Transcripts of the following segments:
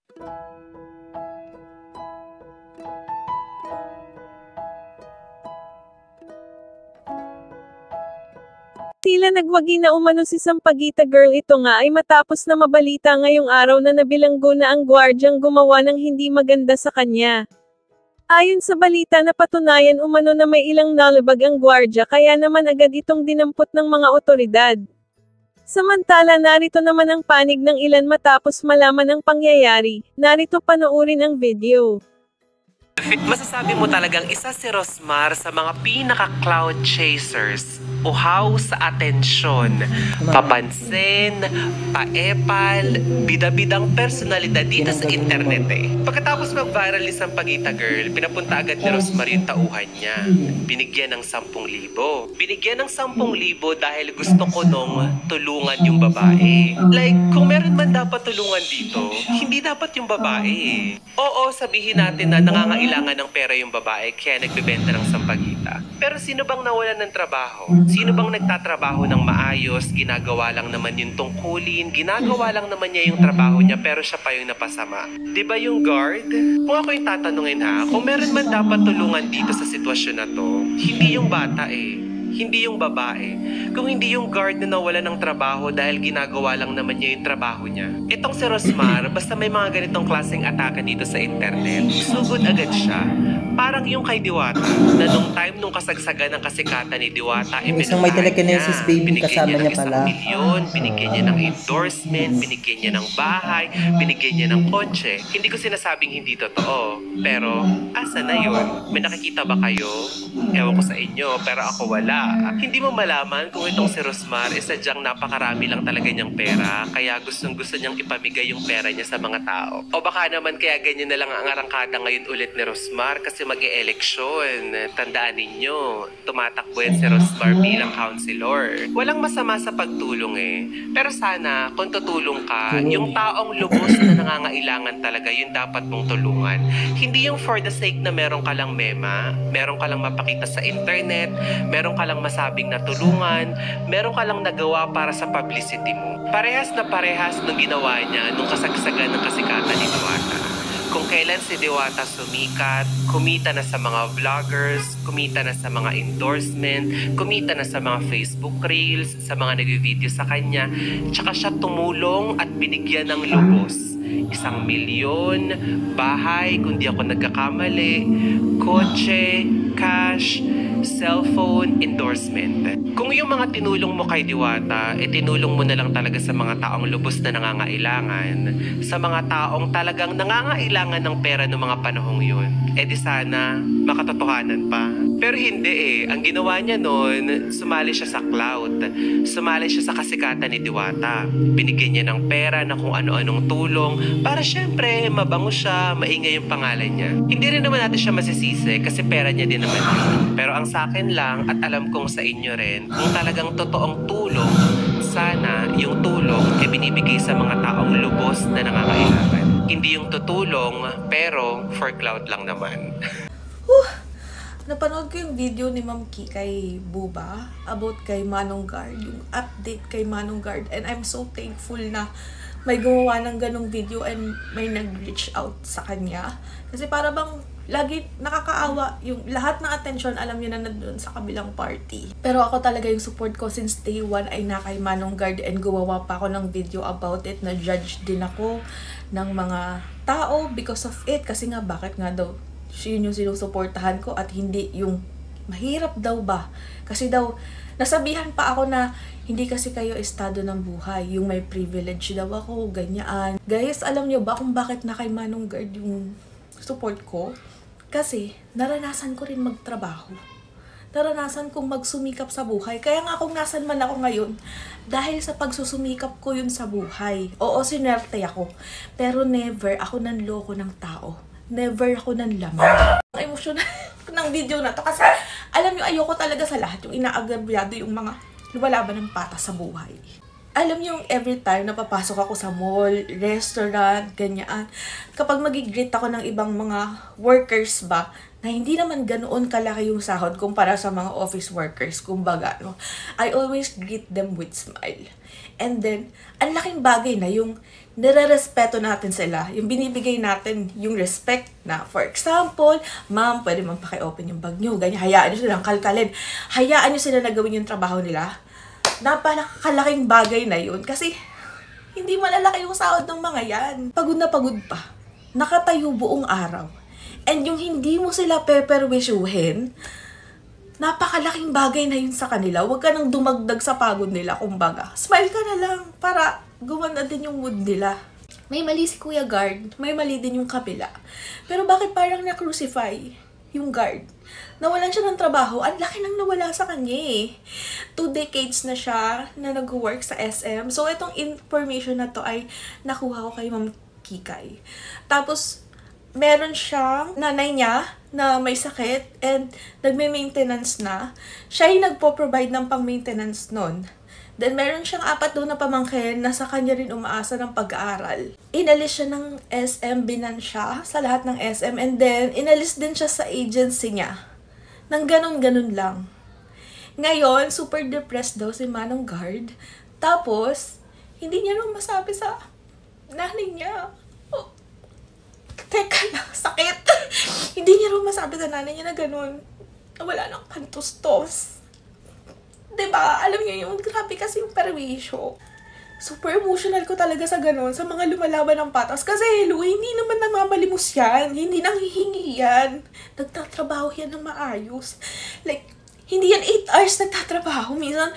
Tila nagwagi na umano si Sampaguita Girl. Ito nga ay matapos na mabalita ngayong araw na nabilanggo na ang gwardyang gumawa ng hindi maganda sa kanya. Ayon sa balita, napatunayan umano na may ilang nalabag ang gwardya, kaya naman agad itong dinampot ng mga otoridad. Samantala, narito naman ang panig ng ilan matapos malaman ang pangyayari. Narito, panoorin ang video. Masasabi mo talagang isa si Rosmar sa mga pinaka-cloud chasers. Uhaw sa atensyon, papansin, paepal, bida-bidang personalidad dito sa internet eh. Pagkatapos mag-viral ni Sampaguita Girl, pinapunta agad ni Rosmar yung tauhan niya. Binigyan ng 10,000. Binigyan ng 10,000 dahil gusto ko nung tulungan yung babae. Like, kung meron man dapat tulungan dito, hindi dapat yung babae. Oo, sabihin natin na nangangailangan ng pera yung babae kaya nagbebenta ng Sampaguita. Pero sino bang nawalan ng trabaho? Sino bang nagtatrabaho ng maayos, ginagawa lang naman yung tungkulin, ginagawa lang naman niya yung trabaho niya pero siya pa yung napasama? Diba yung guard? Kung ako yung tatanungin ha, kung meron man dapat tulungan dito sa sitwasyon na to, hindi yung bata eh. Hindi yung babae. Kung hindi yung guard na nawala ng trabaho dahil ginagawa lang naman niya yung trabaho niya. Itong si Rosmar, basta may mga ganitong klaseng atake dito sa internet, sugod agad siya. Parang yung kay Diwata, na nung time nung kasagsagan ng kasikatan ni Diwata, isang may telekinesis baby kasama niya pala. Binigyan niya ng endorsement, binigyan niya ng bahay, binigyan niya ng kotse. Hindi ko sinasabing hindi totoo. Pero, asa na yun? May nakikita ba kayo? Ewan ko sa inyo, pero ako wala. Hindi mo malaman kung itong si Rosmar sadyang napakarami lang talaga niyang pera, kaya gustong-gusto niyang ipamigay yung pera niya sa mga tao. O baka naman kaya ganyan na lang ang arangkada ngayon ulit ni Rosmar kasi mag-e-eleksyon. Tandaan ninyo, tumatakbo yan si Rosmar bilang councilor. Walang masama sa pagtulong eh. Pero sana, kung tutulong ka, yung taong lubos na nangangailangan talaga, yung dapat mong tulungan. Hindi yung for the sake na meron ka lang mema, meron ka lang mapakita sa internet, meron ka lang masabing natulungan, meron ka lang nagawa para sa publicity mo. Parehas na parehas nung ginawa niya nung kasagsagan ng kasikatan ni Diwata. Kung kailan si Diwata sumikat, kumita na sa mga vloggers, kumita na sa mga endorsement, kumita na sa mga Facebook Reels, sa mga nag-video sa kanya, tsaka siya tumulong at binigyan ng lubos. 1,000,000, bahay, kung di ako nagkakamali, kotse, cash, cellphone, endorsement. Kung yung mga tinulong mo kay Diwata, tinulong mo na lang talaga sa mga taong lubos na nangangailangan, sa mga taong talagang nangangailangan ng pera ng mga panahong yun, di sana makatotohanan pa. Pero hindi ang ginawa niya noon, sumali siya sa clout, sumali siya sa kasikatan ni Diwata. Binigyan niya ng pera na kung ano-anong tulong, para syempre mabango siya, maingay yung pangalan niya. Hindi rin naman natin siya masisisi kasi pera niya din naman. Pero ang sa akin lang, at alam kong sa inyo rin, kung talagang totoong tulong, sana yung tulong binibigay sa mga taong lubos na nangangailangan. Hindi yung tutulong, pero for cloud lang naman. Napanood ko yung video ni Ma'am Ki kay Buba about kay Manong Guard, yung update kay Manong Guard, and I'm so thankful na may gumawa ng ganong video and may nag-reach out sa kanya. Kasi para bang lagi nakakaawa yung lahat ng attention, alam niyo na nandun sa kabilang party. Pero ako talaga yung support ko since day 1 ay na kay Manong Guard, and gumawa pa ako ng video about it. Na-judge din ako ng mga tao because of it. Kasi nga, bakit nga daw yun yung sinusuportahan ko at hindi yung mahirap daw ba? Kasi daw, nasabihan pa ako na hindi kasi kayo estado ng buhay, yung may privilege daw ako, ganyan. Guys, alam nyo ba kung bakit na kay Manong Guard yung support ko? Kasi naranasan ko rin magtrabaho. Naranasan kong magsumikap sa buhay. Kaya nga kung nasan man ako ngayon, dahil sa pagsusumikap ko yun sa buhay. Oo, sinerte ako. Pero never ako nanloko ng tao. Never ako nanlaman. Ang emosyonal ng video na to kasi alam nyo, ayoko talaga sa lahat yung inaagabyado yung mga lumalaban ng patas sa buhay. alam niyo yung every time na papasok ako sa mall, restaurant, ganyan, kapag mag-greet ako ng ibang mga workers ba, na hindi naman ganoon kalaki yung sahod kumpara sa mga office workers, kumbaga, no? I always greet them with smile. And then, ang laking bagay na yung nire-respeto natin sila, yung binibigay natin yung respect na, for example, ma'am, pwede mong paki-open yung bag nyo, ganyan, hayaan nyo silang kalkalin, hayaan nyo sila na gawin yung trabaho nila. Napakalaking bagay na yun kasi hindi malalaki yung sahod ng mga yan. Pagod na pagod pa. Nakatayo buong araw. And yung hindi mo sila peperwisyuhin, napakalaking bagay na yun sa kanila. Huwag ka nang dumagdag sa pagod nila, kumbaga. Smile ka na lang para gumanda din yung mood nila. May mali si Kuya Guard, may mali din yung kabila. Pero bakit parang na-crucify yung guard? Nawalan siya ng trabaho, ang laki nang nawala sa kanya eh. 2 decades na siya na nag-work sa SM. So, itong information na to ay nakuha ko kay Ma'am Kikay. Tapos, meron siyang nanay niya na may sakit and nagme-maintenance na. Siya yung nagpo-provide ng pang-maintenance nun. Then, meron siyang 4 doon na pamangkin na sa kanya rin umaasa ng pag-aaral. Inalis siya ng SM, binan siya sa lahat ng SM, and then, inalis din siya sa agency niya. Nang ganun-ganun lang. Ngayon, super depressed daw si Manong Guard. Tapos, hindi niya rin masabi sa nanay niya. Oh, teka lang, sakit. Hindi niya rin masabi sa nanay niya na ganun. Wala nang pantustos. Diba? Alam niyo yun, grabe kasi yung perwisyo. Super emotional ko talaga sa ganun, sa mga lumalaban ng patas. Kasi hello, hindi naman namamalimos yan. Hindi nanghihingi yan. Nagtatrabaho yan ng maayos. Like, hindi yan 8 hours nagtatrabaho. Minsan,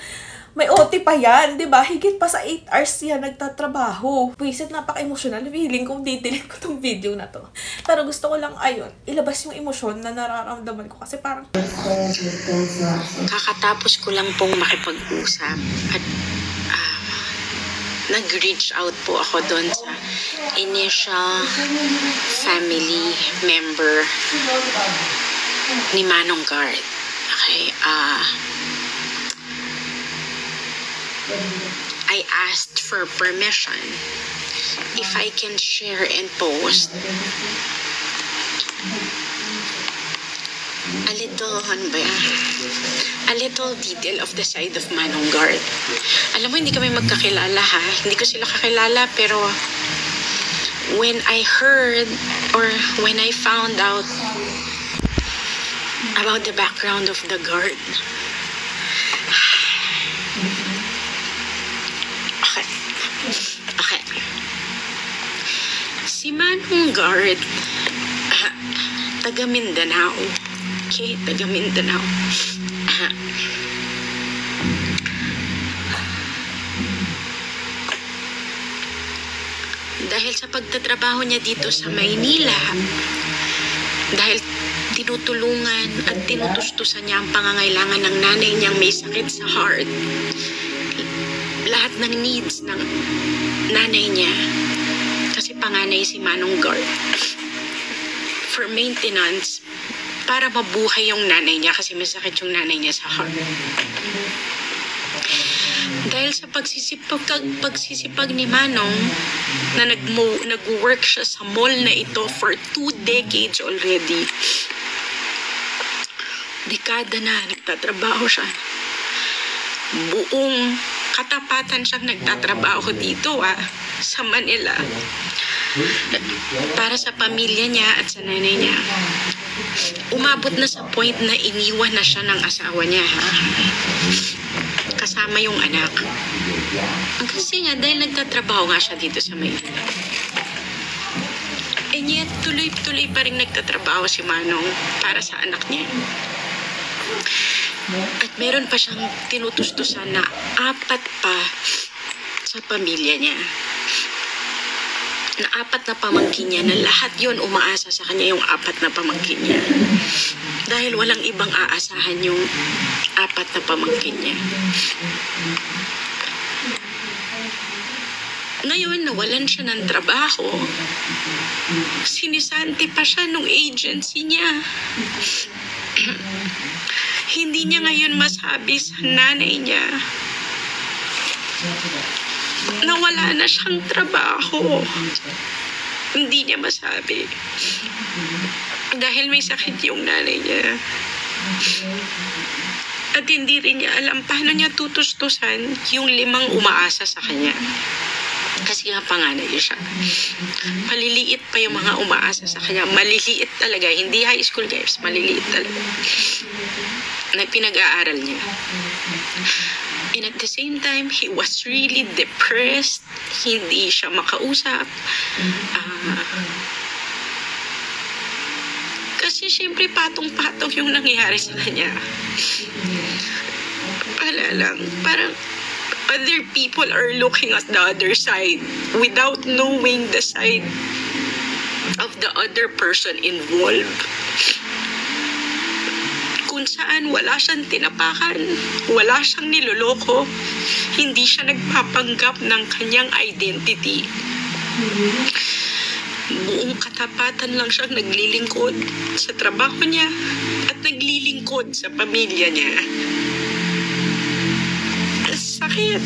may OT pa yan, di ba? Higit pa sa 8 hours yan nagtatrabaho. Wisit, napaka-emotional. Feeling kong didelete ko tong video na to. Pero gusto ko lang, ayun, ilabas yung emosyon na nararamdaman ko. Kasi parang... Kakatapos ko lang pong makipag-usap at nag-reach out po ako doon sa initial family member ni Manong Guard. Okay, I asked for permission if I can share and post a little detail of the side of Manong Guard. Alam mo, hindi kami magkakilala ha. Hindi ko sila kakilala, pero when I heard or when I found out about the background of the guard, okay. Si Manong Guard, taga Mindanao. Okay, taga Mindanao. Dahil sa pagtatrabaho niya dito sa Maynila, dahil tinutulungan at tinutustusan niya ang pangangailangan ng nanay niyang may sakit sa heart, lahat ng needs ng nanay niya, kasi panganay si Manong Guard, for maintenance, para mabuhay yung nanay niya kasi may sakit yung nanay niya sa heart. Dahil sa pagsisipag ni Manong na nag-work siya sa mall na ito for 2 decades already. Dekada na nagtatrabaho siya. Buong katapatan siyang nagtatrabaho dito sa Manila. Para sa pamilya niya at sa nanay niya. Umabot na sa point na iniwan na siya ng asawa niya. Kasama yung anak. Kasi nga, dahil nagtatrabaho nga siya dito sa Maynila. And yet, tuloy-tuloy pa rin nagtatrabaho si Manong para sa anak niya. At meron pa siyang tinutustusan na 4 pa sa pamilya niya. Na 4 na pamangkin niya, na lahat yon umaasa sa kanya, yung 4 na pamangkin niya. Dahil walang ibang aasahan yung 4 na pamangkin niya. Ngayon, nawalan siya ng trabaho. Sinisanti pa siya nung agency niya. Hindi niya ngayon masabi sa nanay niya nawala na siyang trabaho. Hindi niya masabi. Dahil may sakit yung nanay niya. At hindi rin niya alam paano niya tutustusan yung 5 umaasa sa kanya. Kasi nga panganay siya. Maliliit pa yung mga umaasa sa kanya. Maliliit talaga. Hindi high school guys. Maliliit talaga. Na pinag-aaral niya. And at the same time, he was really depressed. Hindi siya makausap. Kasi syempre patong-patong yung nangyayari sa kanya. Wala lang. Parang other people are looking at the other side without knowing the side of the other person involved. Kung saan wala siyang tinapakan, wala siyang niloloko, hindi siya nagpapanggap ng kanyang identity. Buong katapatan lang siyang naglilingkod sa trabaho niya at naglilingkod sa pamilya niya. Sakit.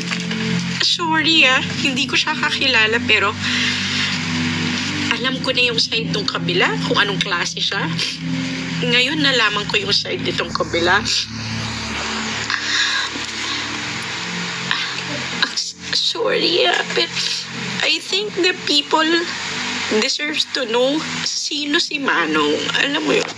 Sorry hindi ko siya kakilala pero alam ko na yung side ng kabila, kung anong klase siya. Ngayon nalaman ko yung side nitong kabila. Sorry but I think the people deserves to know sino si Manong. Alam mo yun?